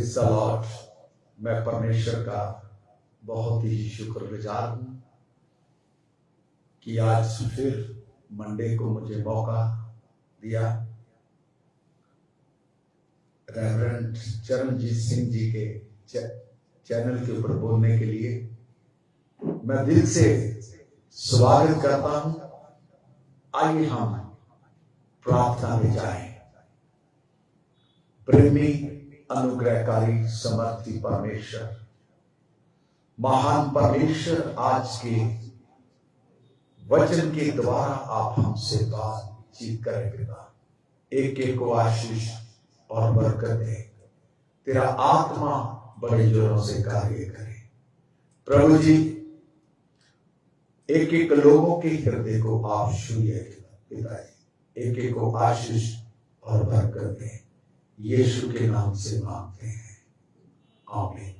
Praise the Lord. मैं परमेश्वर का बहुत ही शुक्रगुजार हूँ कि आज फिर मंडे को मुझे मौका दिया रेवरेंड चरणजीत सिंह जी के चैनल के ऊपर बोलने के लिए। मैं दिल से स्वागत करता हूँ। आइए हम प्रार्थना में जाएं। प्रेमी, अनुग्रहकारी, समर्थी परमेश्वर, महान परमेश्वर, आज के वचन के द्वारा आप हमसे बातचीत करें पिता। एक एक को आशीष और बरकत दे। तेरा आत्मा बड़े जोरों से कार्य करे प्रभु जी। एक एक लोगों के हृदय को आप छूइए पिता। एक एक को आशीष और बरकत दे। यीशु के नाम से मांगते हैं, आमीन।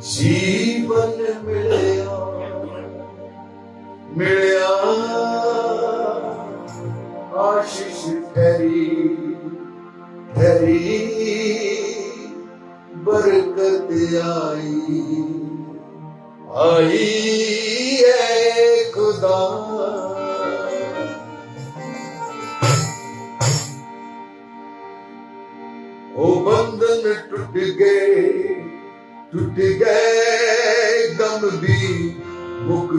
जीवन मिलया मिलया आशीष ठहरी ठहरी बरकत आई आई है खुदा। ओ बंधन टूट गए गम भी मुक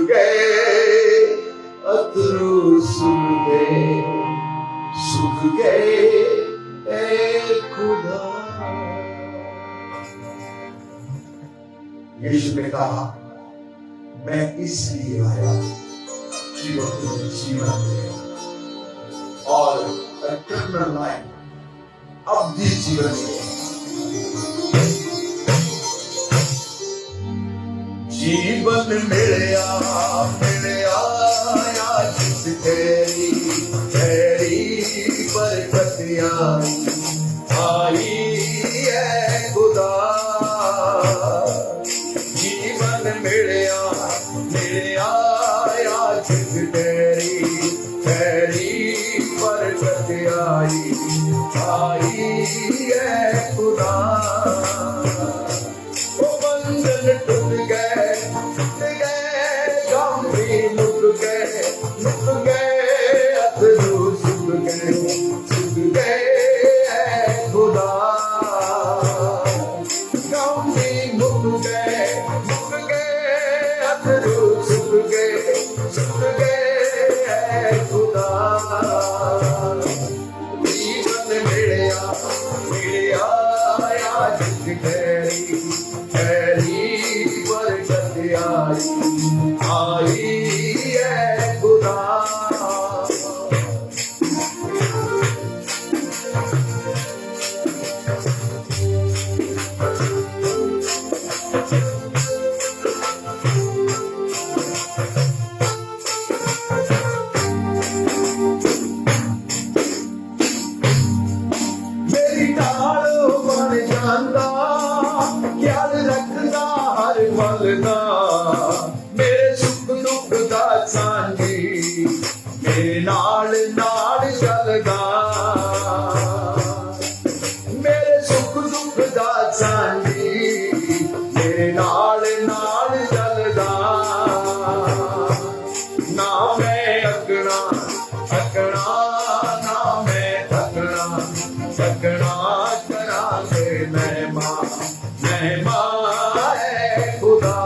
गए अथरू सुख गए ए खुदा। यीशु ने कहा, मैं इसलिए आया कि वो तुम्हें जीवन दे और इटर्नल लाइफ, अवधि जीवन दे। जीवन मिलया आशीष तेरी बरकत आई है खुदा। जीवन मिलया आशीष तेरी बरकत आई है खुदा। वो बंधन टूट गए गम भी मुक गए अथरू सुख गए खुदा। गम भी मुक गए अथरू सुख गए खुदा। जीवन मिलया आशीष तेरी बरकत आई है खुदा। मेरी ढाल बन जांदा, ख्याल रखदा हर पल दा, मेरे सुख दुख दा सांझी मेरे नाल चलदा। मेरे सुख दुख दा सांझी मेरे नाल चलदा। ना मैं अगना ना मैं थकना करांगे महिमा है खुदा।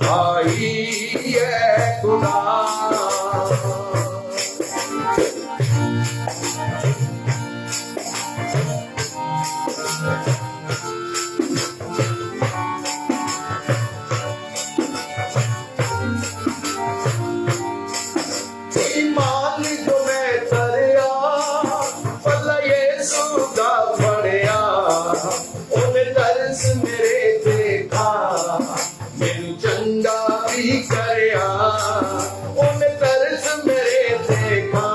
आई है खुदा। ईमान जो मैं तरया पल्ला यीशु दा फड़या, ओने तरस मेरे देखा मैनू चंगा भी करया, ओने तरस मेरे देखा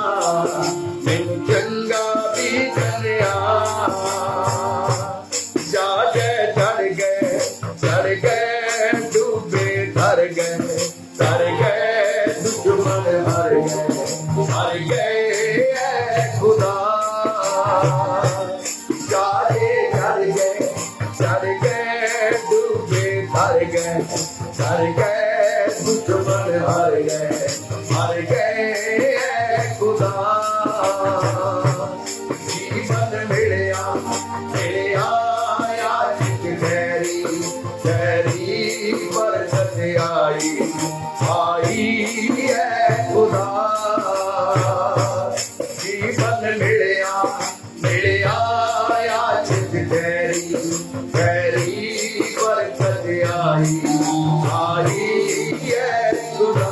मैनू चंगा भी करया। जागे चढ़ गए डूबे धर गए दुश्मन हार गए खुदा। जागे चढ़ गए डूबे धर गए दुश्मन हार गए खुदा। जीवन मिलया याचिक तेरी बरकत आई है खुदा। जीवन मिलया याचिक तेरी बरकत आई है खुदा।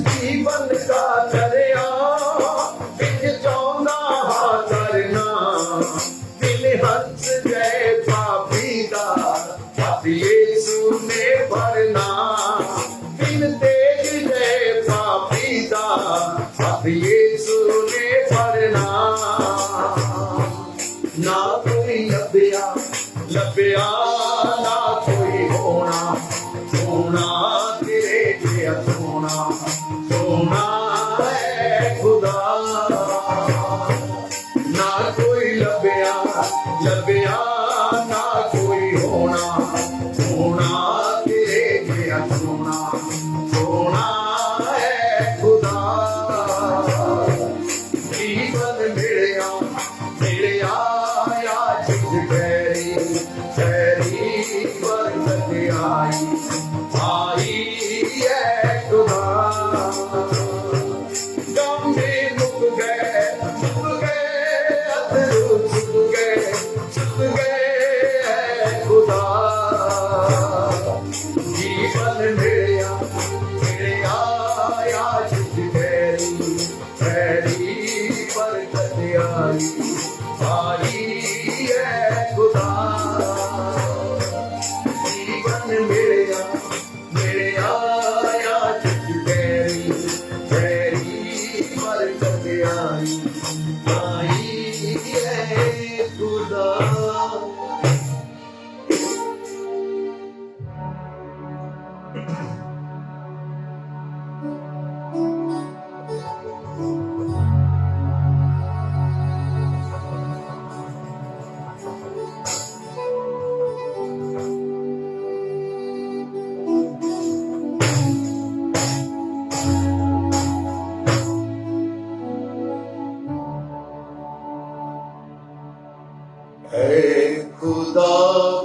जीवन का दरिया बिच चाहुंदा हां करना, दिल हंस गए पापी दा हथ यीशु ने भरना। दिल तेज गए पापी दा हथ यीशु ने भरना। ना कोई लभ्या ना कोई होना तेरे जिहा सोना है खुदा। ना कोई लभ्या ना कोई होना तेरे जिहा सोना है खुदा। जीवन मिलया याचिक तेरी बरकत आई है खुदा। गंभे मुक गए अथरू छुप गए खुदा। जीवन मिलया याचिक तेरी बरकत आई है खुदा। जीवन मिलया याचिक तेरी बरकत आई है खुदा। ऐ खुदा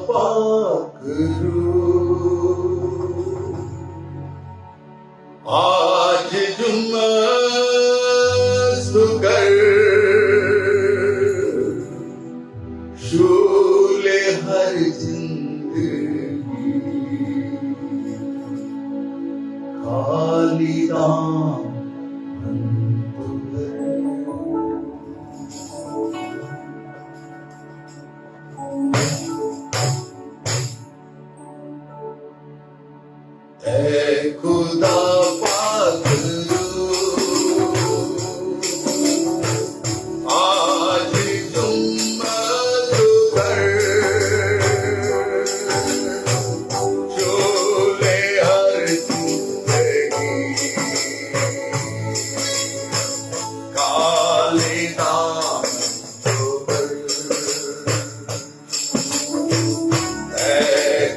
पाक रूह, आज जुम्मत कर शूले हर जिंदगी खाली दामन तू ऐ खुदा पाक आज जुम्मत कर शोले हर जिंदगी काले दामन पर। ऐ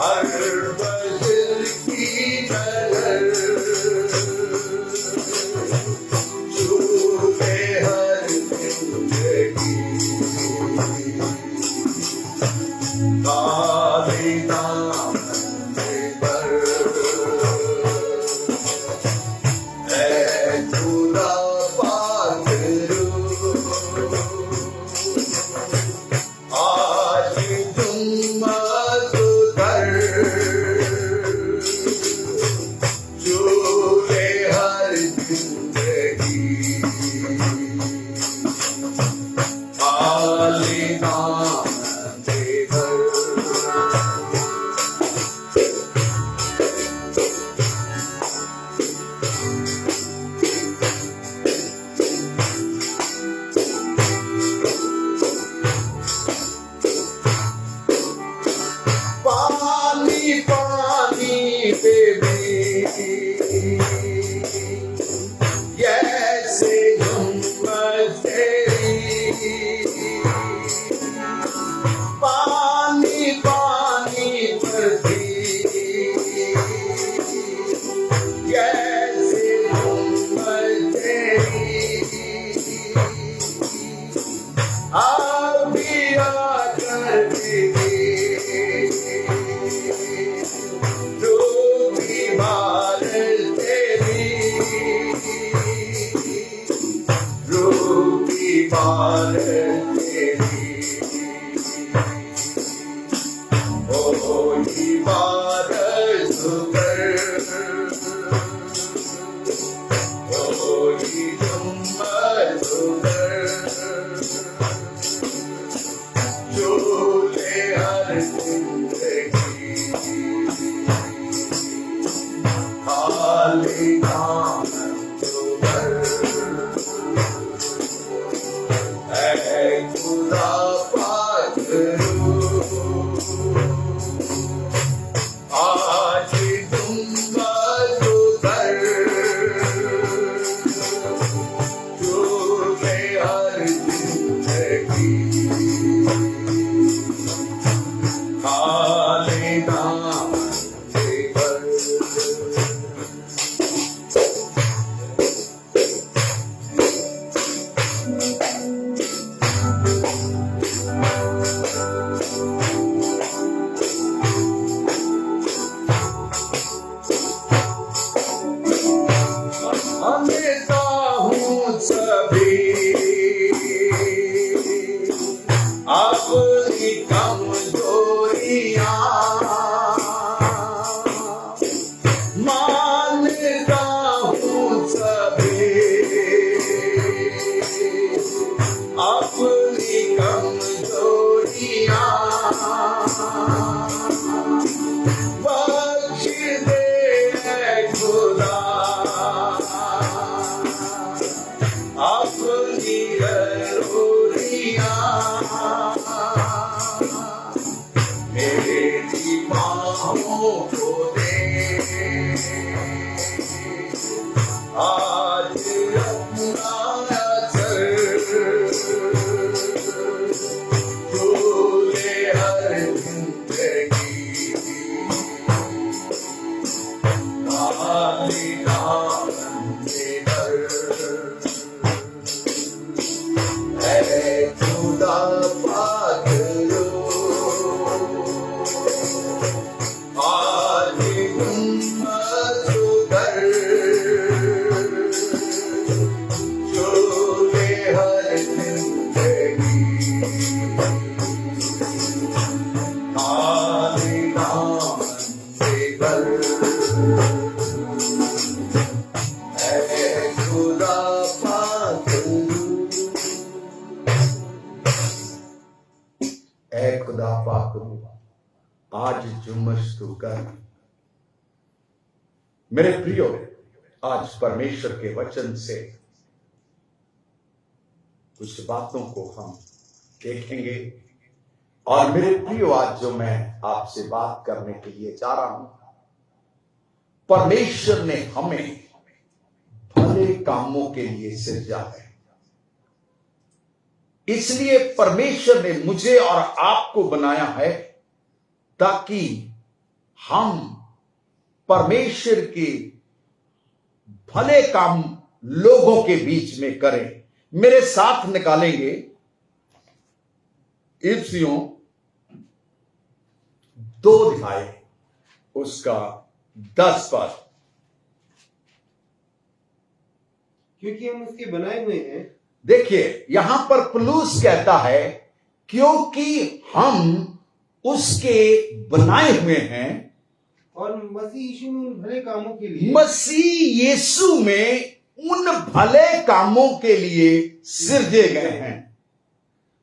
हर मंजिल की नजर छूटे हर जिंदगी खाली दामन पर ऐ खुदा पाक रू आज तुम कर झूले हर जिंदगी खाली दामन पर पानी पानी पे भी जैसे गुम्बद तेरी पानी पानी पर भी जैसे गुम्बद तेरी अभी आकर बार तेरी ओ बार सुकर ओ जुम्मत सुकर झूले हर जिंदगी खाली दामन सुकर खुदा पाक रू आज तुम कर झूले हर जिंदगी खाली दामन पर देता हूँ सभी अपनी कमजोरियां मानता हूँ सभी अपनी कमजोरियां बख्श दे खुदा अपनी जरूरियां मेरी बाहों को दे आज अपना सर झूले हर जिंदगी खाली दामन पर ऐ खुदा पाक रू आज तुम कर झूले हर जिंदगी खाली दामन पर ऐ खुदा पाक रू ऐ खुदा पाक रू आज जुम्मस तू कर। मेरे प्रियो, आज परमेश्वर के वचन से कुछ बातों को हम देखेंगे। और मेरे प्रियो, आज जो मैं आपसे बात करने के लिए जा रहा हूं, परमेश्वर ने हमें भले कामों के लिए सृजा है। इसलिए परमेश्वर ने मुझे और आपको बनाया है ताकि हम परमेश्वर के भले काम लोगों के बीच में करें। मेरे साथ निकालेंगे इफिसियों 2 अध्याय उसका 10 पद। क्योंकि हम उसके बनाए हुए हैं। देखिए यहां पर पौलुस कहता है क्योंकि हम उसके बनाए हुए हैं और मसीह यीशु में उन भले कामों के लिए, मसीह यीशु में उन भले कामों के लिए सृजे गए हैं।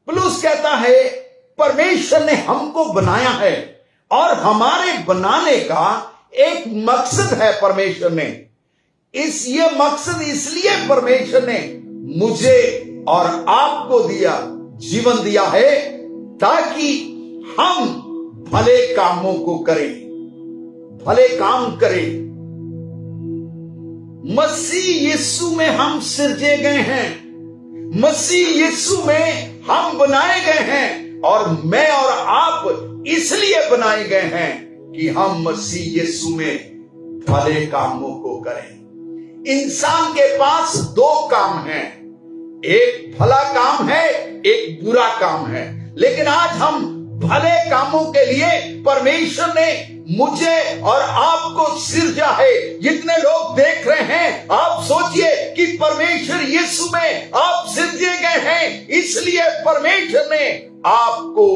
पौलुस कहता है परमेश्वर ने हमको बनाया है और हमारे बनाने का एक मकसद है। परमेश्वर ने ये मकसद इसलिए परमेश्वर ने मुझे और आपको दिया, जीवन दिया है, ताकि हम भले कामों को करें, भले काम करें। मसीह यीशु में हम सृजे गए हैं, मसीह यीशु में हम बनाए गए हैं और मैं और आप इसलिए बनाए गए हैं कि हम मसीह यीशु में भले कामों को करें। इंसान के पास 2 काम हैं, एक भला काम है, एक बुरा काम है। लेकिन आज हम भले कामों के लिए परमेश्वर ने मुझे और आपको सृजा है। जितने लोग देख रहे हैं, आप सोचिए कि परमेश्वर यीशु में आप सृजे गए हैं, इसलिए परमेश्वर ने आपको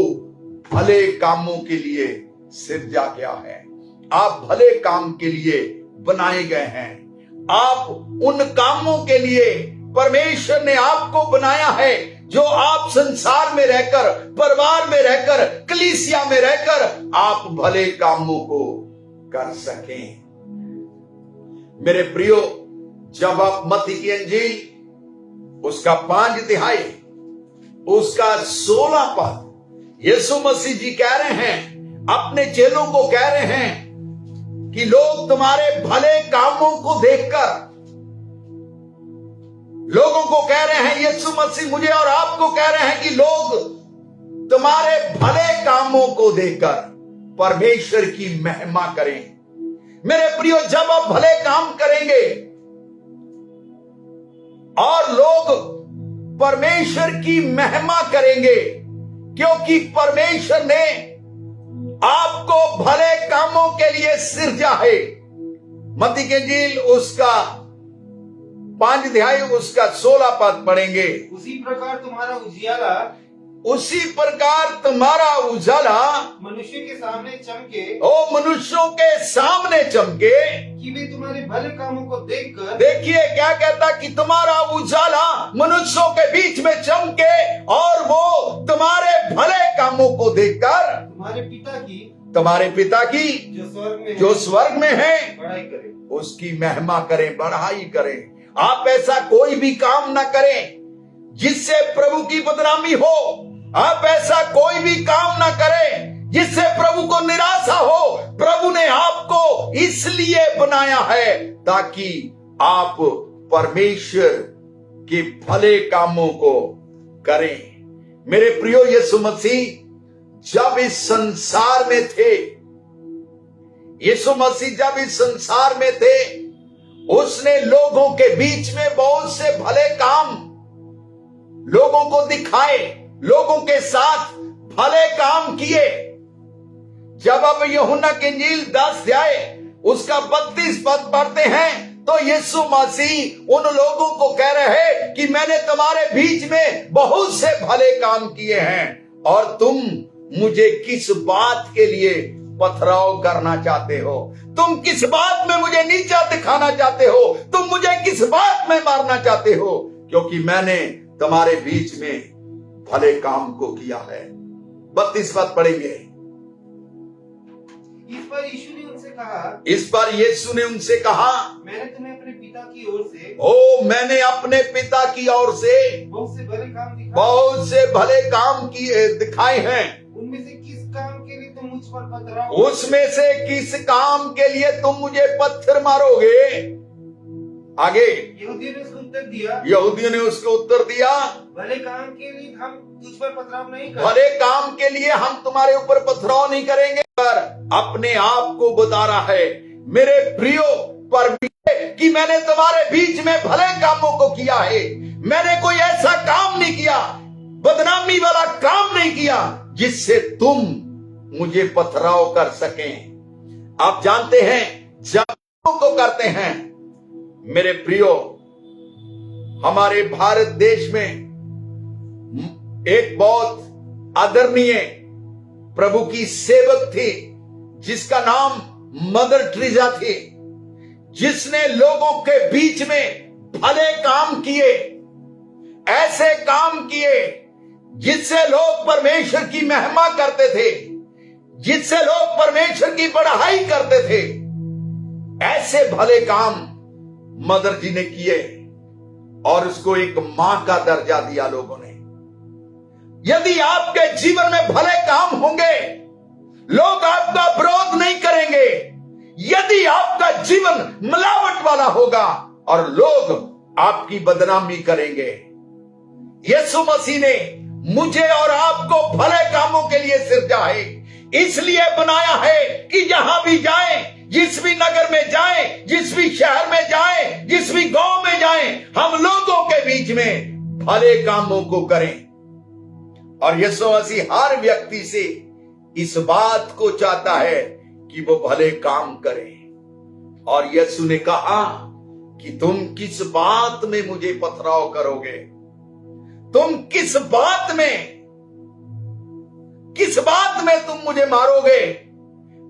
भले कामों के लिए सृजा गया है। आप भले काम के लिए बनाए गए हैं। आप उन कामों के लिए परमेश्वर ने आपको बनाया है जो आप संसार में रहकर, परिवार में रहकर, कलीसिया में रहकर आप भले कामों को कर सकें। मेरे प्रियो, जब आप मत्ती की इंजील उसका 5 अध्याय उसका 16 पद, यीशु मसीह जी कह रहे हैं, अपने चेलों को कह रहे हैं कि लोग तुम्हारे भले कामों को देखकर, लोगों को कह रहे हैं, यीशु मसीह मुझे और आपको कह रहे हैं कि लोग तुम्हारे भले कामों को देखकर परमेश्वर की महिमा करें। मेरे प्रियो, जब आप भले काम करेंगे और लोग परमेश्वर की महिमा करेंगे, क्योंकि परमेश्वर ने आपको भले कामों के लिए सृजा है। मत्ती की इंजील उसका 5 अध्याय उसका 16 पद पढ़ेंगे। उसी प्रकार तुम्हारा उजियाला, उसी प्रकार तुम्हारा उजाला मनुष्य के सामने चमके, ओ मनुष्यों के सामने चमके, कि वे तुम्हारे भले कामों को देखकर, देखिए क्या कहता कि तुम्हारा उजाला मनुष्यों के बीच में चमके और वो तुम्हारे भले कामों को देखकर तुम्हारे पिता की जो स्वर्ग में है बड़ाई करें, उसकी महिमा करें, बढ़ाई करें। आप ऐसा कोई भी काम ना करें जिससे प्रभु की बदनामी हो। आप ऐसा कोई भी काम ना करें जिससे प्रभु को निराशा हो। प्रभु ने आपको इसलिए बनाया है ताकि आप परमेश्वर के भले कामों को करें। मेरे प्रियो, यीशु मसीह जब इस संसार में थे, यीशु मसीह जब इस संसार में थे, उसने लोगों के बीच में बहुत से भले काम लोगों को दिखाए, लोगों के साथ भले काम किए। जब अब यूहन्ना की इंजील 10 अध्याय उसका 32 पद पढ़ते हैं तो यीशु मसीह उन लोगों को कह रहे हैं कि मैंने तुम्हारे बीच में बहुत से भले काम किए हैं और तुम मुझे किस बात के लिए पथराव करना चाहते हो? तुम किस बात में मुझे नीचा दिखाना चाहते हो? तुम मुझे किस बात में मारना चाहते हो? क्योंकि मैंने तुम्हारे बीच में भले काम को किया है। 32 पद पढ़ेंगे। इस पर यीशु ने उनसे कहा, इस पर यीशु ने उनसे कहा, मैंने तुम्हें अपने पिता की ओर से, मैंने अपने पिता की ओर से बहुत से भले काम दिखाए, बहुत से भले काम किए दिखाए हैं। उनमें से किस काम के लिए तुम मुझ पर पथराव, उसमें से किस काम के लिए तुम मुझे पत्थर मारोगे? आगे यहूदियों ने उसको उत्तर दिया, यहूदियों ने उसको उत्तर दिया, भले काम के लिए हम तुझ पर पथराव नहीं करेंगे, भले काम के लिए हम तुम्हारे ऊपर पथराव नहीं करेंगे, पर अपने आप को बता रहा है, मेरे प्रियो, पर कि मैंने तुम्हारे बीच में भले कामों को किया है। मैंने कोई ऐसा काम नहीं किया, बदनामी वाला काम नहीं किया जिससे तुम मुझे पथराव कर सकें। आप जानते हैं जब को करते हैं, मेरे प्रियो, हमारे भारत देश में एक बहुत आदरणीय प्रभु की सेवक थी जिसका नाम मदर टेरेसा थी, जिसने लोगों के बीच में भले काम किए, ऐसे काम किए जिससे लोग परमेश्वर की महिमा करते थे, जिससे लोग परमेश्वर की बड़ाई करते थे। ऐसे भले काम मदर जी ने किए और उसको एक मां का दर्जा दिया लोगों ने। यदि आपके जीवन में भले काम होंगे, लोग आपका विरोध नहीं करेंगे। यदि आपका जीवन मिलावट वाला होगा और लोग आपकी बदनामी करेंगे। यीशु मसीह ने मुझे और आपको भले कामों के लिए सिरजा है, इसलिए बनाया है कि जहां भी जाएं, जिस भी नगर में जाएं, जिस भी शहर में जाएं, जिस भी गांव में जाएं, हम लोगों के बीच में भले कामों को करें। और यीशु मसीह हर व्यक्ति से इस बात को चाहता है कि वो भले काम करे। और यीशु ने कहा कि तुम किस बात में मुझे पथराव करोगे? तुम किस बात में तुम मुझे मारोगे?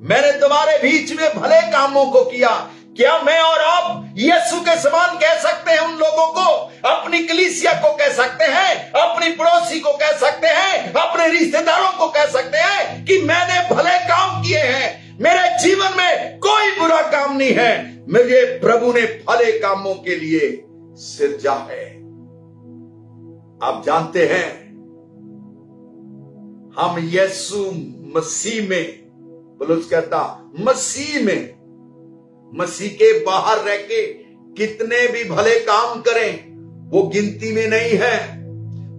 मैंने तुम्हारे बीच में भले कामों को किया। क्या मैं और आप यीशु के समान कह सकते हैं उन लोगों को? अपनी कलीसिया को कह सकते हैं, अपनी पड़ोसी को कह सकते हैं, अपने रिश्तेदारों को कह सकते हैं कि मैंने भले काम किए हैं, मेरे जीवन में कोई बुरा काम नहीं है, मुझे प्रभु ने भले कामों के लिए सिरजा है। आप जानते हैं, हम यीशु मसीह में, पौलुस कहता मसीह के बाहर रह के कितने भी भले काम करें वो गिनती में नहीं है।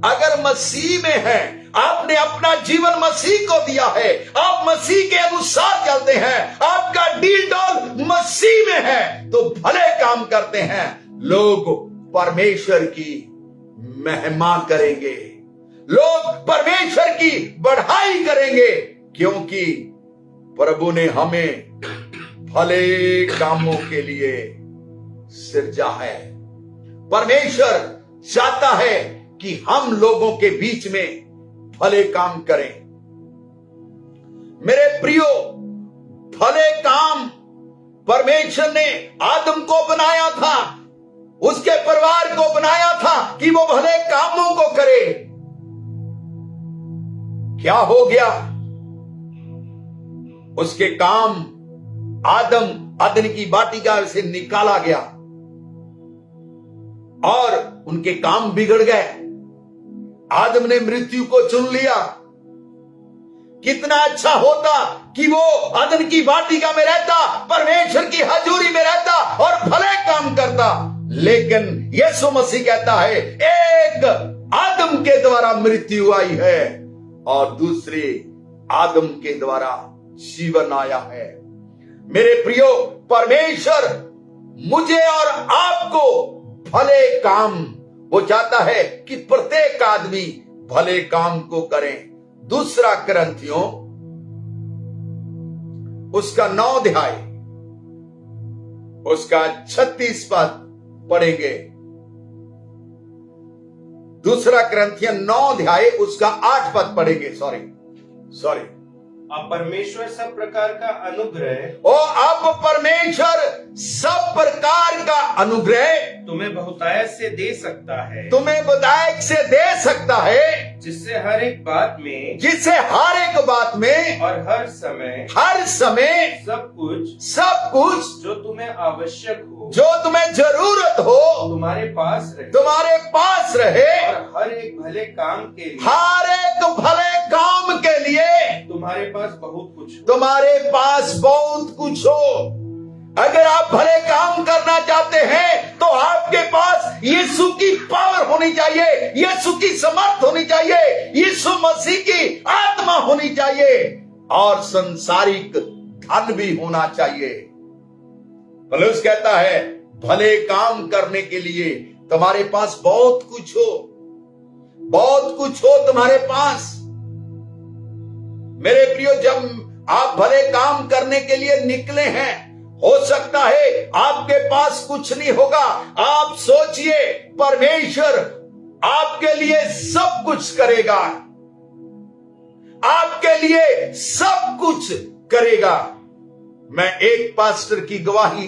अगर मसीह में है, आपने अपना जीवन मसीह को दिया है, आप मसीह के अनुसार चलते हैं, आपका डील डॉल मसीह में है, तो भले काम करते हैं, लोग परमेश्वर की महिमा करेंगे, लोग परमेश्वर की बढ़ाई करेंगे, क्योंकि प्रभु ने हमें भले कामों के लिए सिरजा है। परमेश्वर चाहता है कि हम लोगों के बीच में भले काम करें। मेरे प्रियो, भले काम परमेश्वर ने आदम को बनाया था, उसके परिवार को बनाया था कि वो भले कामों को करे। क्या हो गया? उसके काम आदम अदन की वाटिका से निकाला गया और उनके काम बिगड़ गए। आदम ने मृत्यु को चुन लिया। कितना अच्छा होता कि वो अदन की वाटिका में रहता, परमेश्वर की हजूरी में रहता और भले काम करता। लेकिन यीशु मसीह कहता है, एक आदम के द्वारा मृत्यु आई है और दूसरे आदम के द्वारा जीवन आया है। मेरे प्रियो, परमेश्वर मुझे और आपको भले काम, वो चाहता है कि प्रत्येक आदमी भले काम को करें। दूसरा कुरिन्थियों उसका 9 अध्याय उसका 36 पद पढ़ेंगे। दूसरा कुरिन्थियों 9 अध्याय उसका 8 पद पढ़ेंगे। सॉरी अब परमेश्वर सब प्रकार का अनुग्रह, अब परमेश्वर सब प्रकार का अनुग्रह तुम्हें बहुतायत से दे सकता है, तुम्हें बहुतायत से दे सकता है, जिससे हर एक बात में और हर समय सब कुछ जो तुम्हें आवश्यक हो, जो तुम्हें जरूरत हो, तुम्हारे पास रहे और हर एक भले काम के लिए तुम्हारे पास बहुत कुछ हो। अगर आप भले काम करना चाहते हैं तो आपके पास यीशु की पावर होनी चाहिए, यीशु की समर्थ होनी चाहिए, यीशु मसीह की आत्मा होनी चाहिए और संसारिक धन भी होना चाहिए। पौलुस कहता है भले काम करने के लिए तुम्हारे पास बहुत कुछ हो, बहुत कुछ हो तुम्हारे पास। मेरे प्रियो, जब आप भले काम करने के लिए निकले हैं, हो सकता है आपके पास कुछ नहीं होगा। आप सोचिए, परमेश्वर आपके लिए सब कुछ करेगा, आपके लिए सब कुछ करेगा। मैं एक पास्टर की गवाही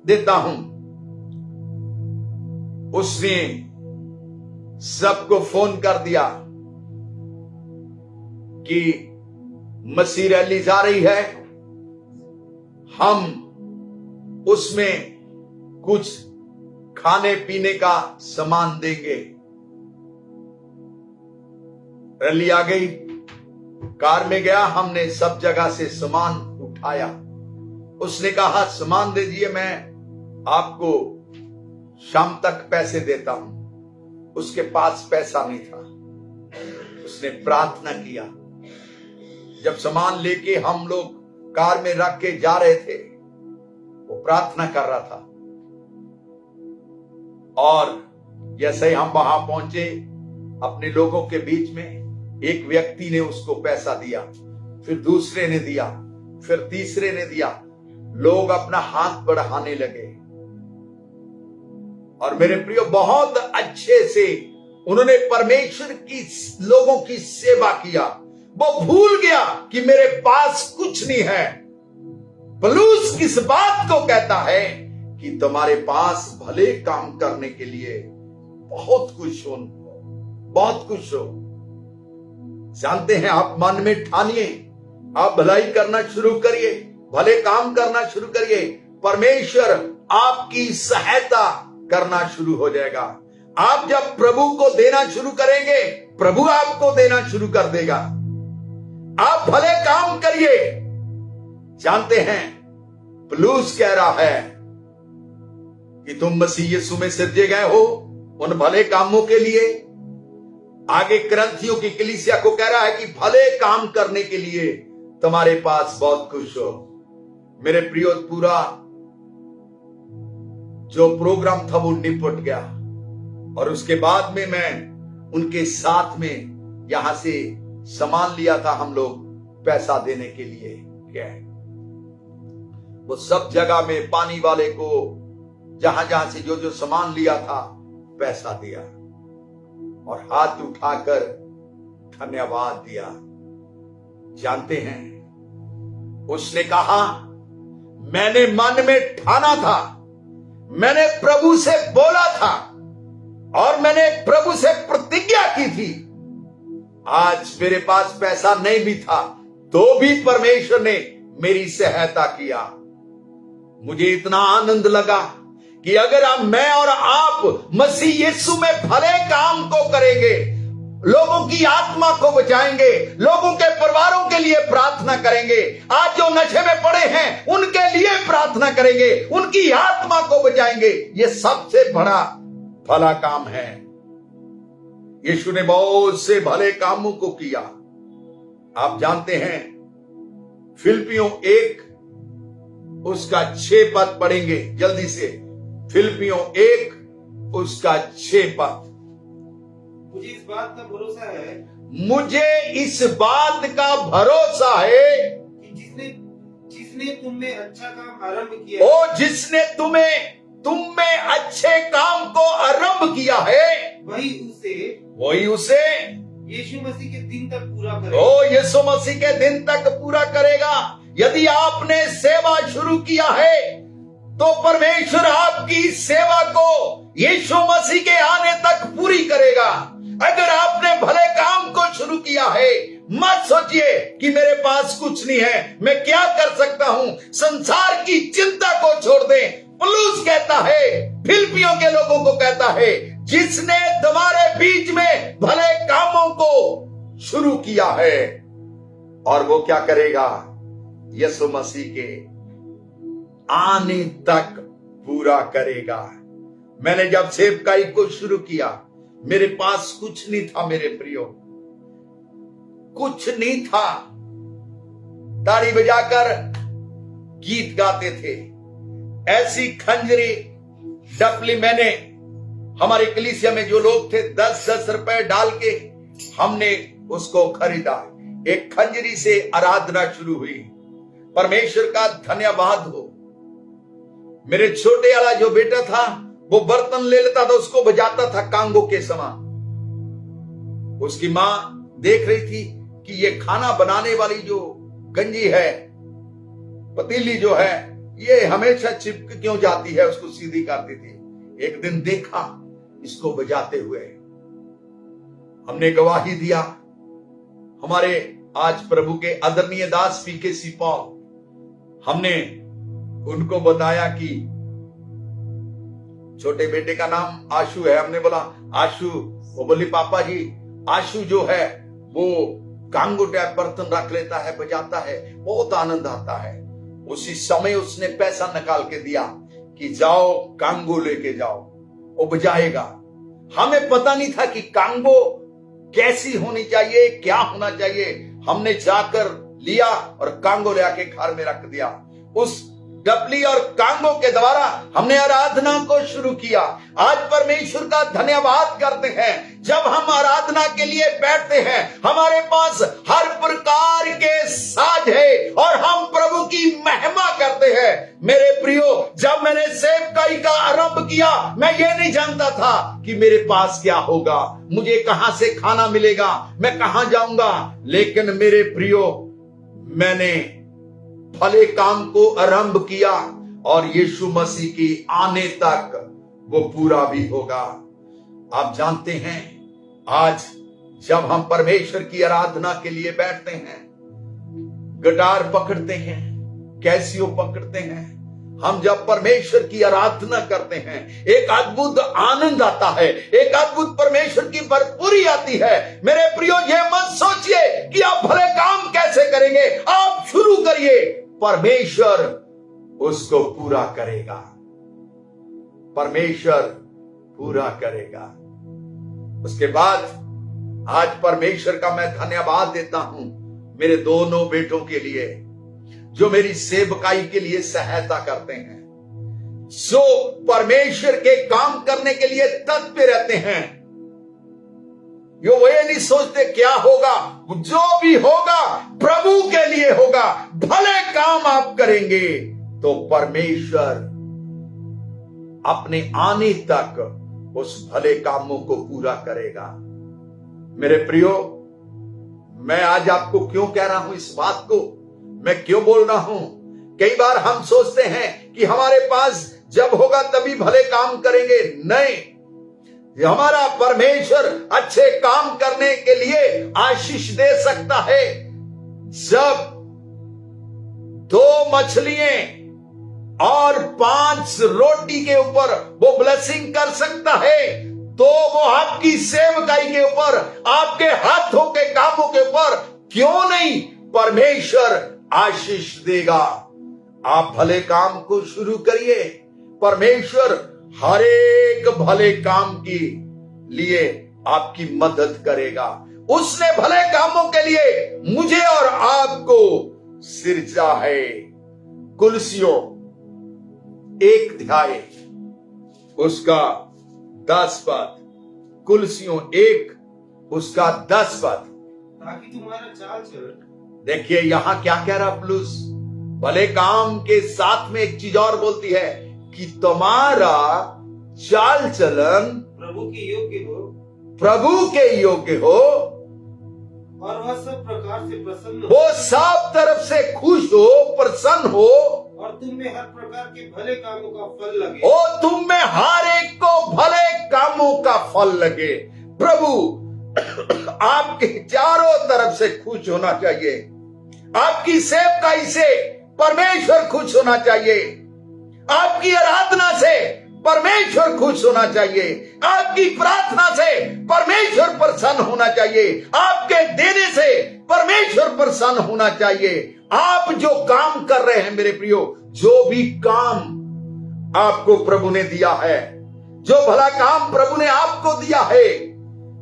देता हूं। उसने सबको फोन कर दिया कि मसीह रैली जा रही है, हम उसमें कुछ खाने पीने का सामान देंगे। रैली आ गई, कार में गया, हमने सब जगह से सामान उठाया। उसने कहा सामान दे दिए, मैं आपको शाम तक पैसे देता हूं। उसके पास पैसा नहीं था। उसने प्रार्थना किया। जब सामान लेके हम लोग कार में रख के जा रहे थे, वो प्रार्थना कर रहा था। और जैसे ही हम वहां पहुंचे, अपने लोगों के बीच में एक व्यक्ति ने उसको पैसा दिया, फिर दूसरे ने दिया, फिर तीसरे ने दिया। लोग अपना हाथ बढ़ाने लगे। और मेरे प्रियो, बहुत अच्छे से उन्होंने परमेश्वर की लोगों की सेवा किया। वो भूल गया कि मेरे पास कुछ नहीं है। पौलुस किस बात को कहता है कि तुम्हारे पास भले काम करने के लिए बहुत कुछ हो, बहुत कुछ हो। जानते हैं, आप मन में ठानिए, आप भलाई करना शुरू करिए, भले काम करना शुरू करिए, परमेश्वर आपकी सहायता करना शुरू हो जाएगा। आप जब प्रभु को देना शुरू करेंगे, प्रभु आपको देना शुरू कर देगा। आप भले काम करिए। जानते हैं, पौलुस कह रहा है कि तुम मसीह यीशु में सृजे गए हो उन भले कामों के लिए। आगे करंथियों की कलीसिया को कह रहा है कि भले काम करने के लिए तुम्हारे पास बहुत कुछ हो। मेरे प्रियो, पूरा जो प्रोग्राम था वो निपट गया। और उसके बाद में मैं उनके साथ में यहां से सामान लिया था, हम लोग पैसा देने के लिए गए। वो सब जगह में पानी वाले को जहां जहां से जो जो सामान लिया था पैसा दिया और हाथ उठाकर धन्यवाद दिया। जानते हैं, उसने कहा मैंने मन में ठाना था, मैंने प्रभु से बोला था और मैंने प्रभु से प्रतिज्ञा की थी। आज मेरे पास पैसा नहीं भी था तो भी परमेश्वर ने मेरी सहायता किया। मुझे इतना आनंद लगा कि अगर मैं और आप मसीह यीशु में भले काम को करेंगे, लोगों की आत्मा को बचाएंगे, लोगों के परिवारों के लिए प्रार्थना करेंगे, आज जो नशे में पड़े हैं उनके लिए प्रार्थना करेंगे, उनकी आत्मा को बचाएंगे, ये सबसे बड़ा भला काम है। यीशु ने बहुत से भले कामों को किया। आप जानते हैं, फिलिपियों 1 उसका 6 पद पढ़ेंगे जल्दी से। फिलिपियों 1 उसका 6 पद। मुझे इस बात का भरोसा है, मुझे इस बात का भरोसा है कि जिसने तुम में अच्छा काम आरंभ किया, ओ जिसने तुम में अच्छे काम को आरंभ किया है, वही उसे यीशु मसीह के दिन तक पूरा करेगा। ओ यीशु मसीह के दिन तक पूरा करेगा। यदि आपने सेवा शुरू किया है तो परमेश्वर आपकी सेवा को यीशु मसीह के आने तक पूरी करेगा। अगर आपने भले काम को शुरू किया है, मत सोचिए कि मेरे पास कुछ नहीं है, मैं क्या कर सकता हूं। संसार की चिंता को छोड़ दें। पौलुस कहता है, फिलिपियों के लोगों को कहता है, जिसने तुम्हारे बीच में भले कामों को शुरू किया है, और वो क्या करेगा, यीशु मसीह के आने तक पूरा करेगा। मैंने जब सेवकाई को शुरू किया, मेरे पास कुछ नहीं था मेरे प्रियो, कुछ नहीं था। ताली बजाकर गीत गाते थे। ऐसी खंजरी डपली मैंने, हमारे कलीसिया में जो लोग थे 10-10 रुपए डाल के हमने उसको खरीदा। एक खंजरी से आराधना शुरू हुई। परमेश्वर का धन्यवाद हो। मेरे छोटे वाला जो बेटा था वो बर्तन ले लेता था, उसको बजाता था कांगो के समान। उसकी मां देख रही थी कि ये खाना बनाने वाली जो गंजी है, पतीली जो है, ये हमेशा चिपक क्यों जाती है, उसको सीधी करती थी। एक दिन देखा इसको बजाते हुए, हमने गवाही दिया। हमारे आज प्रभु के आदरणीय दास PKC पॉल, हमने उनको बताया कि छोटे बेटे का नाम आशु है। हमने बोला आशु, वो बोली पापा जी आशु जो है वो कांगो टैप बर्तन रख लेता है, बजाता है, बहुत आनंद आता है। उसी समय उसने पैसा निकाल के दिया कि जाओ कांगो लेके जाओ, वो बजाएगा। हमें पता नहीं था कि कांगो कैसी होनी चाहिए, क्या होना चाहिए। हमने जाकर लिया और कांगो ले आके घर में रख दिया। उस डपली और कांगो के द्वारा हमने आराधना को शुरू किया। आज परमेश्वर का धन्यवाद करते हैं। जब हम आराधना के लिए बैठते हैं, हमारे पास हर प्रकार के साज है और हम प्रभु की महिमा करते हैं। मेरे प्रियो, जब मैंने सेवकाई का आरंभ किया, मैं ये नहीं जानता था कि मेरे पास क्या होगा, मुझे कहां से खाना मिलेगा, मैं कहां जाऊंगा। लेकिन मेरे प्रियो, मैंने भले काम को आरंभ किया और यीशु मसीह की आने तक वो पूरा भी होगा। आप जानते हैं, आज जब हम परमेश्वर की आराधना के लिए बैठते हैं, गिटार पकड़ते हैं, कैसियो पकड़ते हैं, हम जब परमेश्वर की आराधना करते हैं, एक अद्भुत आनंद आता है, एक अद्भुत परमेश्वर की भरपूरी आती है। मेरे प्रियो, ये मत सोचिए कि आप भले काम कैसे करेंगे, आप शुरू करिए, परमेश्वर उसको पूरा करेगा। परमेश्वर पूरा करेगा। उसके बाद आज परमेश्वर का मैं धन्यवाद देता हूं मेरे दोनों बेटों के लिए, जो मेरी सेवकाई के लिए सहायता करते हैं, जो परमेश्वर के काम करने के लिए तत्पर रहते हैं। वो ये नहीं सोचते क्या होगा, जो भी होगा प्रभु के लिए होगा। भले काम आप करेंगे तो परमेश्वर अपने आने तक उस भले कामों को पूरा करेगा। मेरे प्रियो, मैं आज आपको क्यों कह रहा हूं इस बात को, मैं क्यों बोल रहा हूं? कई बार हम सोचते हैं कि हमारे पास जब होगा तभी भले काम करेंगे। नहीं, हमारा परमेश्वर अच्छे काम करने के लिए आशीष दे सकता है। जब 2 मछलियां और 5 रोटी के ऊपर वो ब्लेसिंग कर सकता है, तो वो आपकी सेवकाई के ऊपर, आपके हाथों के कामों के ऊपर क्यों नहीं परमेश्वर आशीष देगा। आप भले काम को शुरू करिए, परमेश्वर हर एक भले काम के लिए आपकी मदद करेगा। उसने भले कामों के लिए मुझे और आपको सिरजा है। कुलसियों 1 अध्याय उसका 10 पद, कुलसियों 1 उसका 10 पद, ताकि तुम्हारा चाल चलन। देखिए यहां क्या कह रहा पुलुस, भले काम के साथ में एक चीज और बोलती है कि तुम्हारा चाल चलन प्रभु के योग्य हो, प्रभु के योग्य हो, और वह सब प्रकार से प्रसन्न हो, वो सब तरफ से खुश हो, प्रसन्न हो, और तुम में हर प्रकार के भले कामों का फल लगे। ओ तुम में हर एक को भले कामों का फल लगे। प्रभु आपके चारों तरफ से खुश होना चाहिए। आपकी सेवकाई से परमेश्वर खुश होना चाहिए। आपकी आराधना से परमेश्वर खुश होना चाहिए। आपकी प्रार्थना से परमेश्वर प्रसन्न होना चाहिए। आपके देने से परमेश्वर प्रसन्न होना चाहिए। आप जो काम कर रहे हैं मेरे प्रियो, जो भी काम आपको प्रभु ने दिया है, जो भला काम प्रभु ने आपको दिया है,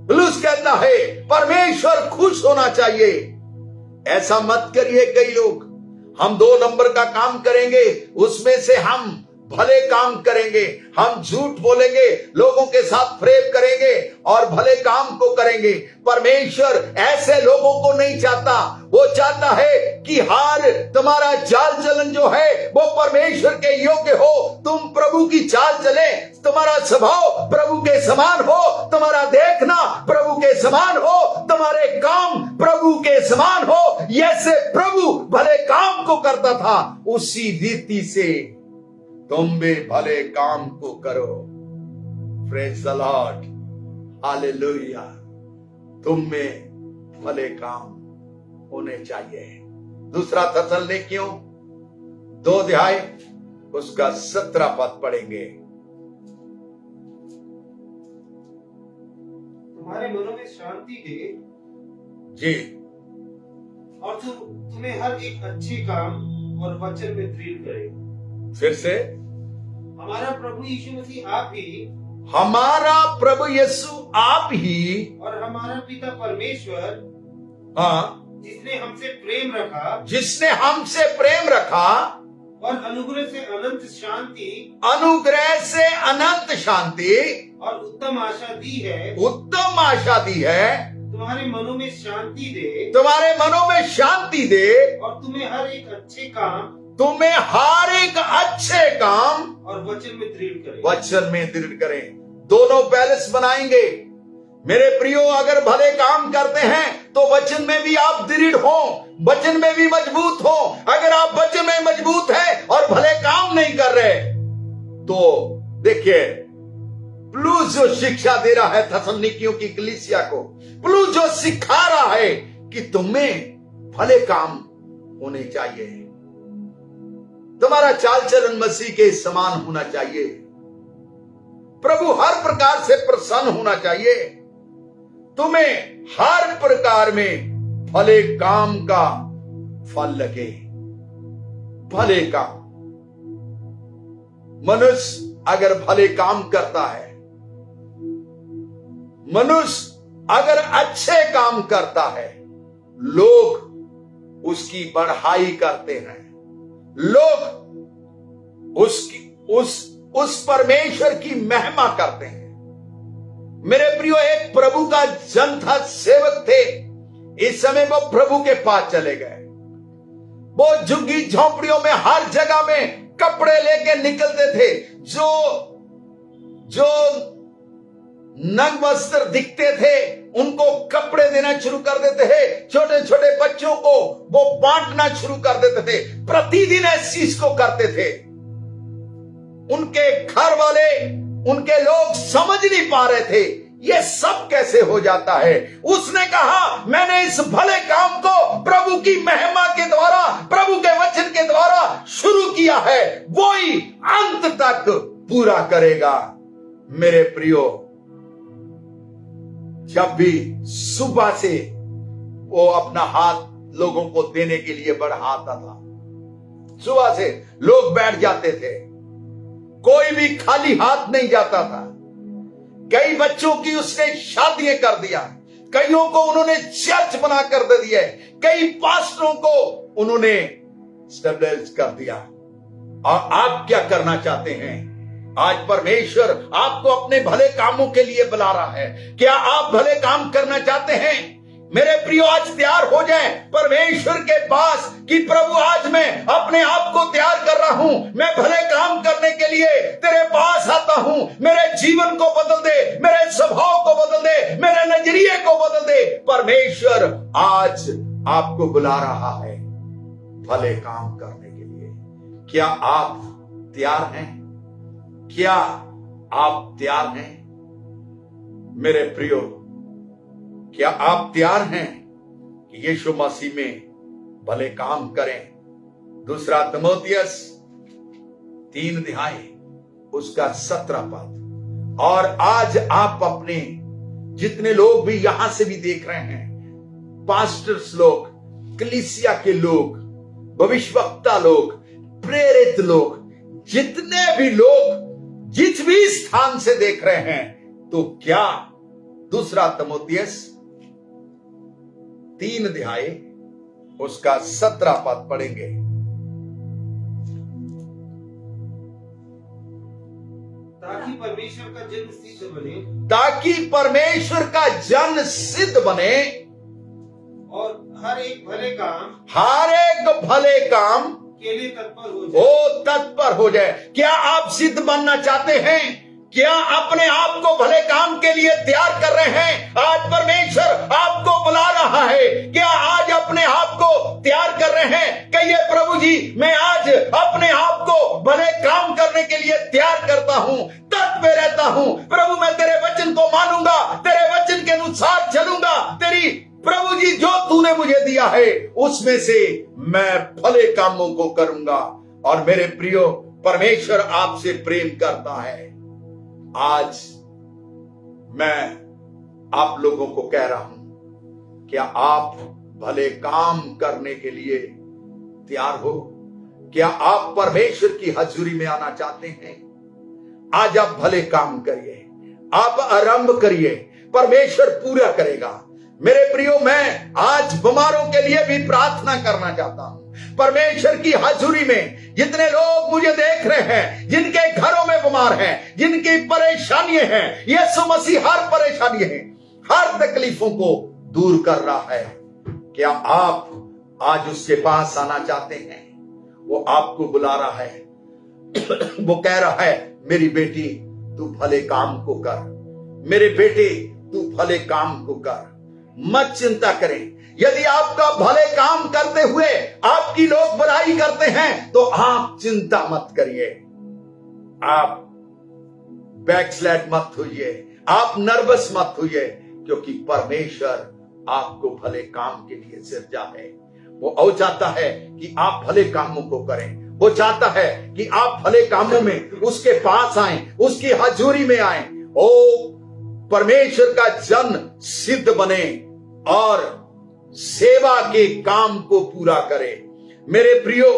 पुलुस कहता है परमेश्वर खुश होना चाहिए। ऐसा मत करिए। कई लोग हम 2 नंबर का काम करेंगे, उसमें से हम भले काम करेंगे, हम झूठ बोलेंगे, लोगों के साथ प्रेम करेंगे और भले काम को करेंगे। परमेश्वर ऐसे लोगों को नहीं चाहता। वो चाहता है कि हर तुम्हारा चाल चलन जो है वो परमेश्वर के योग्य हो। तुम प्रभु की चाल चले, तुम्हारा स्वभाव प्रभु के समान हो, तुम्हारा देखना प्रभु के समान हो, तुम्हारे काम प्रभु के समान हो। जैसे प्रभु भले काम को करता था, उसी रीति से तुम भी भले काम को करो। Praise the Lord, hallelujah. तुम में भले काम होने चाहिए। दूसरा थिस्सलुनीकियों 2 अध्याय उसका 17 पद पढ़ेंगे। तुम्हारे मनों में शांति दे जी, और तुम्हें हर एक अच्छे काम और वचन में दृढ़ करे। फिर से, हमारा प्रभु यीशु मसीह आप ही, हमारा प्रभु यीशु आप ही और हमारा पिता परमेश्वर, हाँ, जिसने हमसे प्रेम रखा, जिसने हमसे प्रेम रखा और अनुग्रह से अनंत शांति, अनुग्रह से अनंत शांति और उत्तम आशा दी है, उत्तम आशा दी है, तुम्हारे मनों में शांति दे, तुम्हारे मनों में शांति दे, और तुम्हें हर एक अच्छे काम तुम्हें हर एक अच्छे काम और वचन में दृढ़ करे। वचन में दृढ़ करें। दोनों बैलेंस बनाएंगे। मेरे प्रियो, अगर भले काम करते हैं तो वचन में भी आप दृढ़ हो, वचन में भी मजबूत हो। अगर आप वचन में मजबूत है और भले काम नहीं कर रहे, तो देखिए पौलुस जो शिक्षा दे रहा है थिस्सलुनीकियों की कलीसिया को, पौलुस जो सिखा रहा है कि तुम्हें भले काम होने चाहिए, तुम्हारा चाल चलन मसीह के समान होना चाहिए, प्रभु हर प्रकार से प्रसन्न होना चाहिए, तुम्हें हर प्रकार में भले काम का फल लगे। भले काम, मनुष्य अगर भले काम करता है, मनुष्य अगर अच्छे काम करता है, लोग उसकी बढ़ाई करते हैं, लोग उस परमेश्वर की महिमा करते हैं। मेरे प्रियो, एक प्रभु का जन था, सेवक थे। इस समय वो प्रभु के पास चले गए। वो झुग्गी झोंपड़ियों में हर जगह में कपड़े लेके निकलते थे। जो नग्न वस्त्र दिखते थे उनको कपड़े देना शुरू कर देते थे। छोटे छोटे बच्चों को वो बांटना शुरू कर देते थे। प्रतिदिन इस चीज को करते थे। उनके घर वाले, उनके लोग समझ नहीं पा रहे थे ये सब कैसे हो जाता है। उसने कहा, मैंने इस भले काम को प्रभु की महिमा के द्वारा, प्रभु के वचन के द्वारा शुरू किया है, वो ही अंत तक पूरा करेगा। मेरे प्रियो, जब भी सुबह से वो अपना हाथ लोगों को देने के लिए बढ़ाता था, सुबह से लोग बैठ जाते थे, कोई भी खाली हाथ नहीं जाता था। कई बच्चों की उसने शादियां कर दिया, कईयों को उन्होंने चर्च बना कर दे दिया, कई पास्टरों को उन्होंने स्टेबलाइज कर दिया। और आप क्या करना चाहते हैं? आज परमेश्वर आपको अपने भले कामों के लिए बुला रहा है। क्या आप भले काम करना चाहते हैं? मेरे प्रियो, आज तैयार हो जाएं परमेश्वर के पास कि प्रभु, आज मैं अपने आप को तैयार कर रहा हूं, मैं भले काम करने के लिए तेरे पास आता हूं। मेरे जीवन को बदल दे, मेरे स्वभाव को बदल दे, मेरे नजरिए को बदल दे। परमेश्वर आज आपको बुला रहा है भले काम करने के लिए। क्या आप तैयार हैं? क्या आप तैयार हैं? मेरे प्रियो, क्या आप तैयार हैं कि यीशु मसीह में भले काम करें? दूसरा तीमुथियुस 3 अध्याय उसका 17 पद। और आज आप अपने जितने लोग भी यहां से भी देख रहे हैं, पास्टर्स लोग, कलीसिया के लोग, भविष्यवक्ता लोग, प्रेरित लोग, जितने भी लोग जिस भी स्थान से देख रहे हैं, तो क्या दूसरा तीमुथियुस 3 अध्याय उसका 17 पद पढ़ेंगे। परमेश्वर का जन्म सिद्ध बने ताकि परमेश्वर का जन सिद्ध बने और हर एक भले काम के लिए तत्पर हो जाए। क्या आप सिद्ध बनना चाहते हैं? क्या अपने आप को भले काम के लिए तैयार कर रहे हैं? आज परमेश्वर आपको बुला रहा है। क्या आज अपने आप को तैयार कर रहे हैं? कहिए, प्रभु जी, मैं आज अपने आप को भले काम करने के लिए तैयार करता हूं, तत्पर रहता हूं। प्रभु, मैं तेरे वचन को मानूंगा, तेरे वचन के अनुसार चलूंगा। तेरी प्रभु जी जो तूने मुझे दिया है उसमें से मैं भले कामों को करूंगा। और मेरे प्रियो, परमेश्वर आपसे प्रेम करता है। आज मैं आप लोगों को कह रहा हूं, क्या आप भले काम करने के लिए तैयार हो? क्या आप परमेश्वर की हजूरी में आना चाहते हैं? आज आप भले काम करिए, आप आरंभ करिए, परमेश्वर पूरा करेगा। मेरे प्रियो, मैं आज बीमारों के लिए भी प्रार्थना करना चाहता हूं। परमेश्वर की हजूरी में जितने लोग मुझे देख रहे हैं, जिनके घरों में बीमार हैं, जिनकी परेशानियां हैं, यीशु मसीह हर परेशानी है, हर तकलीफों को दूर कर रहा है। क्या आप आज उसके पास आना चाहते हैं? वो आपको बुला रहा है। वो कह रहा है, मेरी बेटी तू भले काम को कर, मेरे बेटे तू भले काम को कर, मत चिंता करें। यदि आपका भले काम करते हुए आपकी लोग बुराई करते हैं तो आप चिंता मत करिए, आप बैकस्लाइड मत होइए, आप नर्वस मत होइए, क्योंकि परमेश्वर आपको भले काम के लिए सिरजा है। वो चाहता है कि आप भले कामों को करें। वो चाहता है कि आप भले कामों में उसके पास आएं, उसकी हजूरी में आएं। ओ परमेश्वर का जन सिद्ध बने और सेवा के काम को पूरा करें। मेरे प्रियो,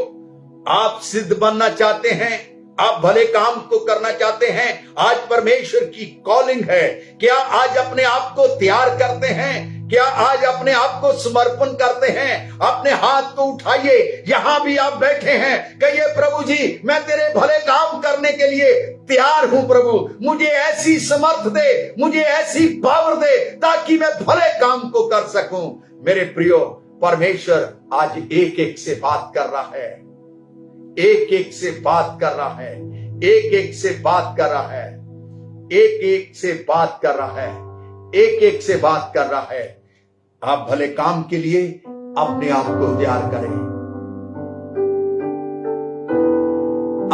आप सिद्ध बनना चाहते हैं, आप भले काम को करना चाहते हैं, आज परमेश्वर की कॉलिंग है। क्या आज अपने आप को तैयार करते हैं? क्या आज अपने आप को समर्पण करते हैं? अपने हाथ को उठाइए, यहां भी आप बैठे हैं, कहिए, प्रभु जी, मैं तेरे भले काम करने के लिए तैयार हूं। प्रभु, मुझे ऐसी समर्थ दे, मुझे ऐसी पावर दे, ताकि मैं भले काम को कर सकूं। मेरे प्रियो, परमेश्वर आज एक एक से बात कर रहा है, एक एक से बात कर रहा है, एक एक से बात कर रहा है, एक एक से बात कर रहा है, एक एक से बात कर रहा है। आप भले काम के लिए अपने आप को तैयार करें,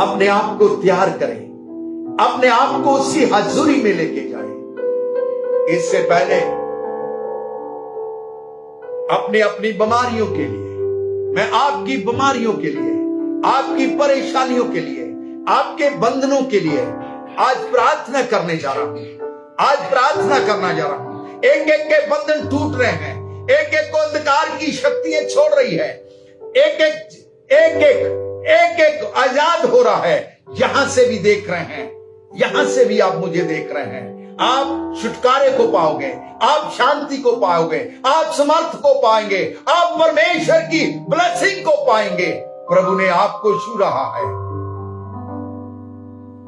अपने आप को तैयार करें, अपने आप को उसकी हजूरी में लेके जाएं। इससे पहले अपनी अपनी बीमारियों के लिए, मैं आपकी बीमारियों के लिए, आपकी परेशानियों के लिए, आपके बंधनों के लिए आज प्रार्थना करने जा रहा हूं। आज प्रार्थना करना जा रहा हूं। एक एक के बंधन टूट रहे हैं, एक एक को अंधकार की शक्तियां छोड़ रही है, एक एक आजाद हो रहा है। यहां से भी देख रहे हैं, यहां से भी आप मुझे देख रहे हैं। आप छुटकारे को पाओगे, आप शांति को पाओगे, आप समर्थ को पाएंगे, आप परमेश्वर की ब्लेसिंग को पाएंगे। प्रभु ने आपको छू रहा है।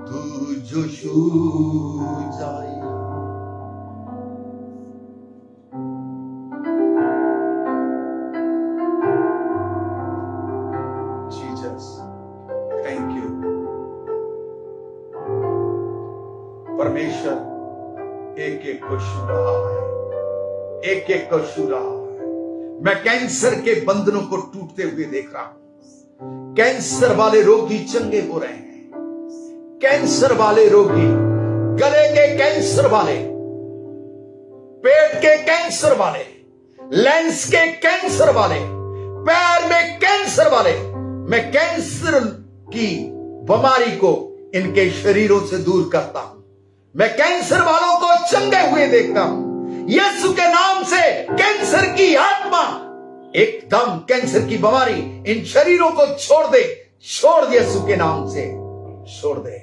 तू जो छू जाए, जीसस, थैंक यू। परमेश्वर एक एक को छू रहा है, एक एक को छू रहा है। मैं कैंसर के बंधनों को टूटते हुए देख रहा हूं। कैंसर वाले रोगी चंगे हो रहे हैं। कैंसर वाले रोगी, गले के कैंसर वाले, पेट के कैंसर वाले, लेंस के कैंसर वाले, पैर में कैंसर वाले, मैं कैंसर की बीमारी को इनके शरीरों से दूर करता हूं। मैं कैंसर वालों को चंगे हुए देखता हूं। यीशु के नाम से कैंसर की आत्मा, एकदम कैंसर की बीमारी इन शरीरों को छोड़ दे, छोड़ दे, यीशु के नाम से छोड़ दे।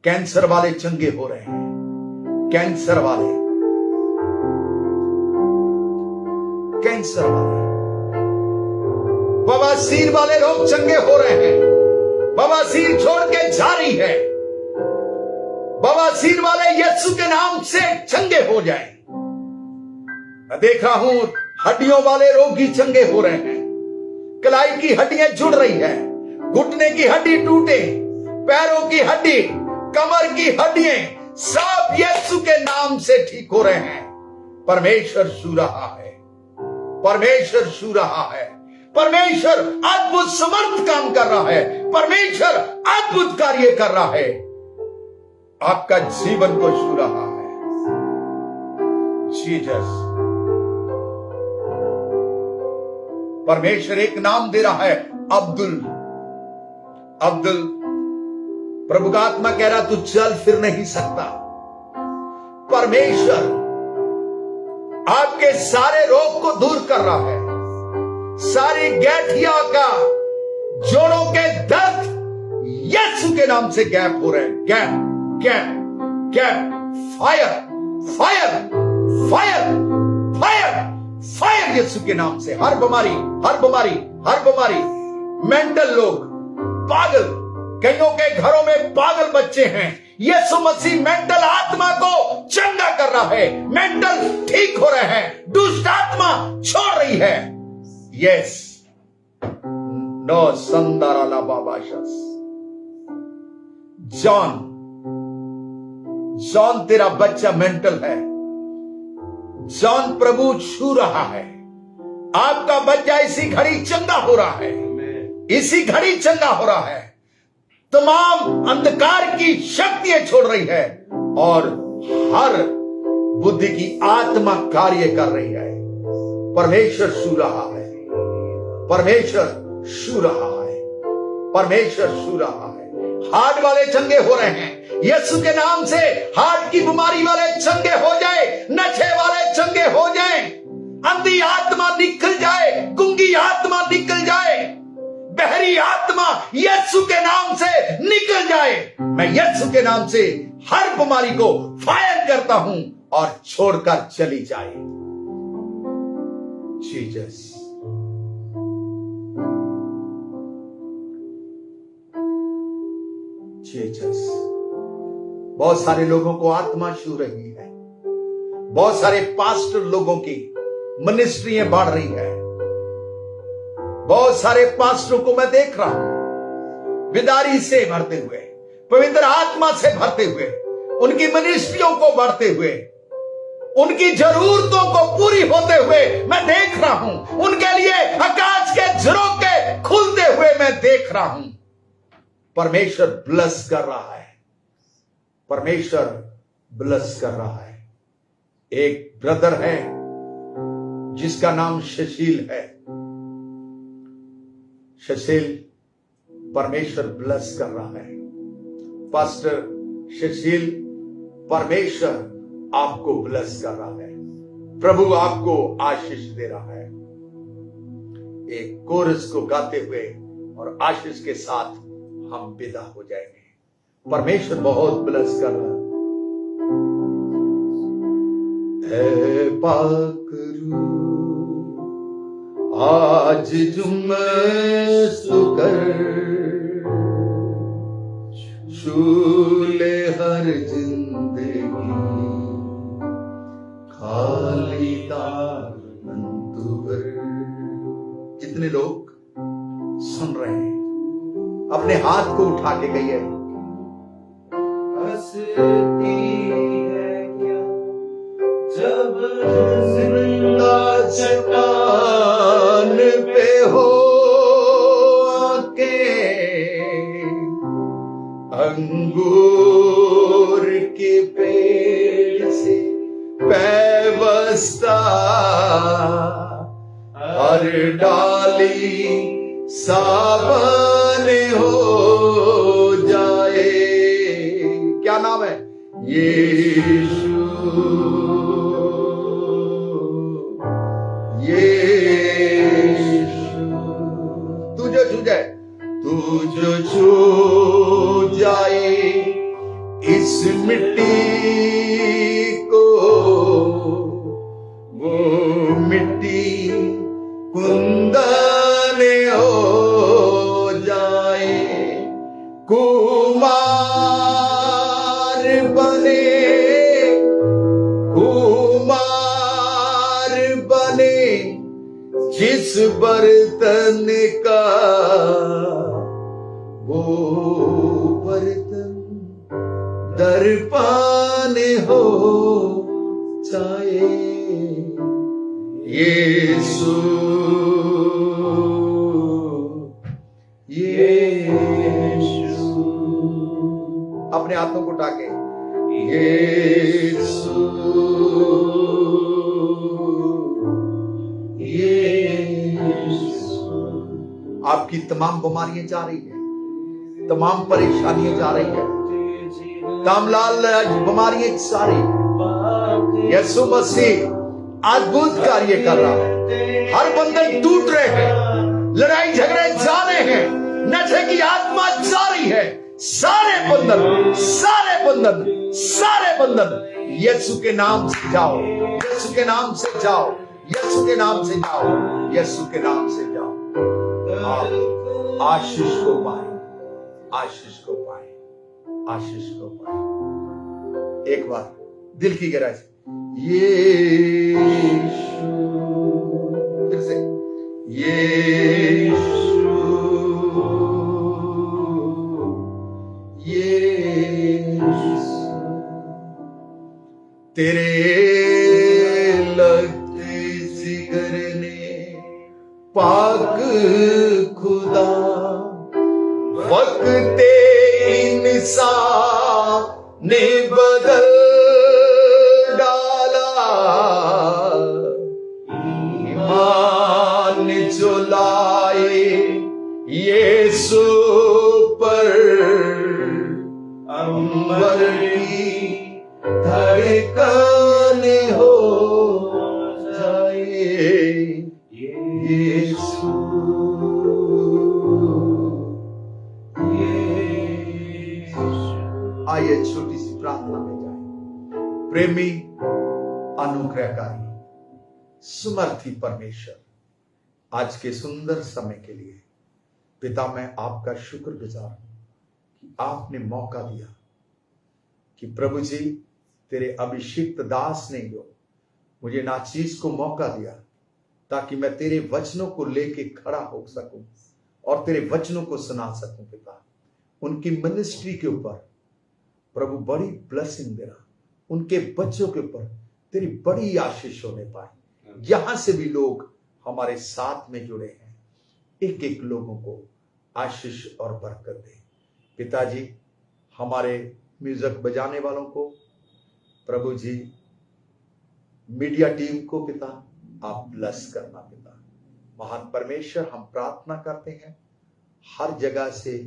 कैंसर वाले चंगे हो रहे हैं। कैंसर वाले, कैंसर वाले, बवासीर वाले लोग चंगे हो रहे हैं। बवासीर छोड़ के जा रही है। बवासीर वाले यीशु के नाम से चंगे हो जाएं। मैं देख रहा हूं हड्डियों वाले रोगी चंगे हो रहे हैं। कलाई की हड्डियां जुड़ रही है, घुटने की हड्डी टूटे, पैरों की हड्डी, कमर की हड्डियां सब यीशु के नाम से ठीक हो रहे हैं। परमेश्वर छू रहा है, परमेश्वर छू रहा है, परमेश्वर अद्भुत समर्थ काम कर रहा है, परमेश्वर अद्भुत कार्य कर रहा है, आपका जीवन को छू रहा है। जीसस, परमेश्वर एक नाम दे रहा है, अब्दुल। अब्दुल, प्रभु का आत्मा कह रहा तू चल फिर नहीं सकता। परमेश्वर आपके सारे रोग को दूर कर रहा है, सारी गठिया का जोड़ों के दर्द यीशु के नाम से गैप हो रहे हैं। Gap gap gap, fire fire fire fire fire यीशु के नाम से। हर बीमारी हर बीमारी हर बीमारी, मेंटल लोग पागल, कईयों के घरों में पागल बच्चे हैं, यीशु मसीह मेंटल आत्मा को चंगा कर रहा है, मेंटल ठीक हो रहे हैं, दुष्ट आत्मा छोड़ रही है। यस, नो संदाराला बाबाशस। जॉन, जॉन तेरा बच्चा मेंटल है, जॉन प्रभु छू रहा है, आपका बच्चा इसी घड़ी चंगा हो रहा है, इसी घड़ी चंगा हो रहा है। तमाम अंधकार की शक्तियां छोड़ रही है और हर बुद्धि की आत्मा कार्य कर रही है। परमेश्वर छू रहा है, परमेश्वर छू रहा है, परमेश्वर छू रहा है। हार्ट वाले चंगे हो रहे हैं यीशु के नाम से। हार्ट की बीमारी वाले चंगे हो जाए, नशे वाले चंगे हो जाए, अंधी आत्मा निकल जाए, गूंगी आत्मा निकल जाए, बहरी आत्मा यीशु के नाम से निकल जाए। मैं यीशु के नाम से हर बीमारी को फायर करता हूं और छोड़कर चली जाए। Jesus, Jesus. बहुत सारे लोगों को आत्मा छू रही है, बहुत सारे पास्टर लोगों की मिनिस्ट्रियां बढ़ रही है। बहुत सारे पास्टरों को मैं देख रहा हूं बिदारी से भरते हुए, पवित्र आत्मा से भरते हुए, उनकी मिनिस्ट्रियों को बढ़ते हुए, उनकी जरूरतों को पूरी होते हुए मैं देख रहा हूं। उनके लिए आकाश के झरोखे खुलते हुए मैं देख रहा हूं। परमेश्वर ब्लेस कर रहा है, परमेश्वर ब्लेस कर रहा है। एक ब्रदर है जिसका नाम शशील है। शशील, परमेश्वर ब्लेस कर रहा है। पास्टर शशील, परमेश्वर आपको ब्लेस कर रहा है, प्रभु आपको आशीष दे रहा है। एक कोरस को गाते हुए और आशीष के साथ हम विदा हो जाएंगे। परमेश्वर बहुत ब्लेस कर रहा है। पाक रूह आज जुम्मन कर, छूले हर जिंदगी, खाली तार। जितने लोग सुन रहे हैं अपने हाथ को उठा के कहिए, हंसती है क्या जब जिंदा चट्टान पे हो आके, अंगूर के पेड़ से पैबस्ता, हर डाली सावन हो जाए। क्या नाम है? यीशु, तू जो छू जाए, तू जो छू जाए इस मिट्टी को, वो मिट्टी कुंदन हो जाए। कुमार बने, कुमार बने, जिस बर्तन का वो बर्तन दर्पण हो जाए। यीशु, यीशु, अपने हाथों को उठाके यीशु, यीशु। आपकी तमाम बीमारियां जा रही है, तमाम परेशानियां जा रही है, तामलाल बीमारियां जा रही है। यीशु मसीह अद्भुत कार्य कर रहा है। हर बंधन टूट रहे हैं, लड़ाई झगड़े जा रहे हैं, नशे की आत्मा जा रही है। सारे बंधन, सारे बंधन, सारे बंधन यीशु के नाम से जाओ, यीशु के नाम से जाओ, यीशु के नाम से जाओ, यीशु के नाम से जाओ। आप आशीष को पाए, आशीष को पाए, आशीष को पाए। एक बार दिल की गहराई से यीशु, फिर से यीशु, यीशु। तेरे लगते जिगर ने पाक खुदा वक्ते इंसान ने बदल जो लाए यीशु पर अंबर की धड़कन हो जाए। यीशु, आइए छोटी सी प्रार्थना में जाए। प्रेमी, अनुग्रहकारी, सुमर्थी परमेश्वर, आज के सुंदर समय के लिए पिता मैं आपका शुक्रगुजार हूं कि आपने मौका दिया कि प्रभु जी तेरे अभिषिक्त दास ने जो मुझे नाचीज को मौका दिया ताकि मैं तेरे वचनों को लेके खड़ा हो सकूं और तेरे वचनों को सुना सकूं। पिता उनकी मिनिस्ट्री के ऊपर प्रभु बड़ी ब्लेसिंग देना, उनके बच्चों के ऊपर तेरी बड़ी आशीष होने पाए। यहां से भी लोग हमारे साथ में जुड़े हैं, एक एक लोगों को आशीष और बरकत दे। पिताजी हमारे म्यूजिक बजाने वालों को, प्रभु जी मीडिया टीम को पिता आप ब्लेस करना। पिता महान परमेश्वर, हम प्रार्थना करते हैं हर जगह से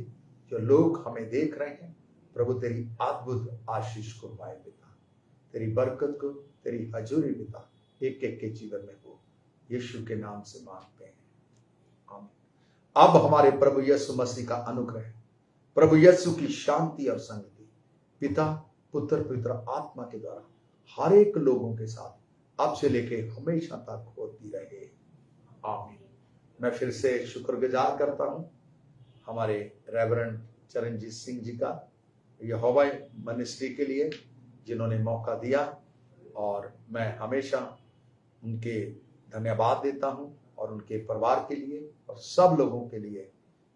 जो लोग हमें देख रहे हैं प्रभु तेरी अद्भुत आशीष को पाए। पिता तेरी बरकत को, तेरी हजूरी पिता एक एक के जीवन में हो, यीशु के नाम से मांगते हैं, आमीन। अब हमारे प्रभु यीशु मसीह का अनुग्रह, प्रभु यीशु की शांति और संगति पिता, पुत्र, पवित्र आत्मा के द्वारा हर एक लोगों के साथ अब से लेके हमेशा तक होती रहे, आमीन। मैं फिर से शुक्रगुजार करता हूं हमारे रेवरेंड चरणजीत सिंह जी का यहोवा मिनिस्ट्री के लिए जिन्होंने मौका दिया, और मैं हमेशा उनके धन्यवाद देता हूं और उनके परिवार के लिए और सब लोगों के लिए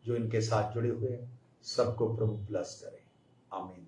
जो इनके साथ जुड़े हुए हैं। सबको प्रभु ब्लेस करे, आमीन।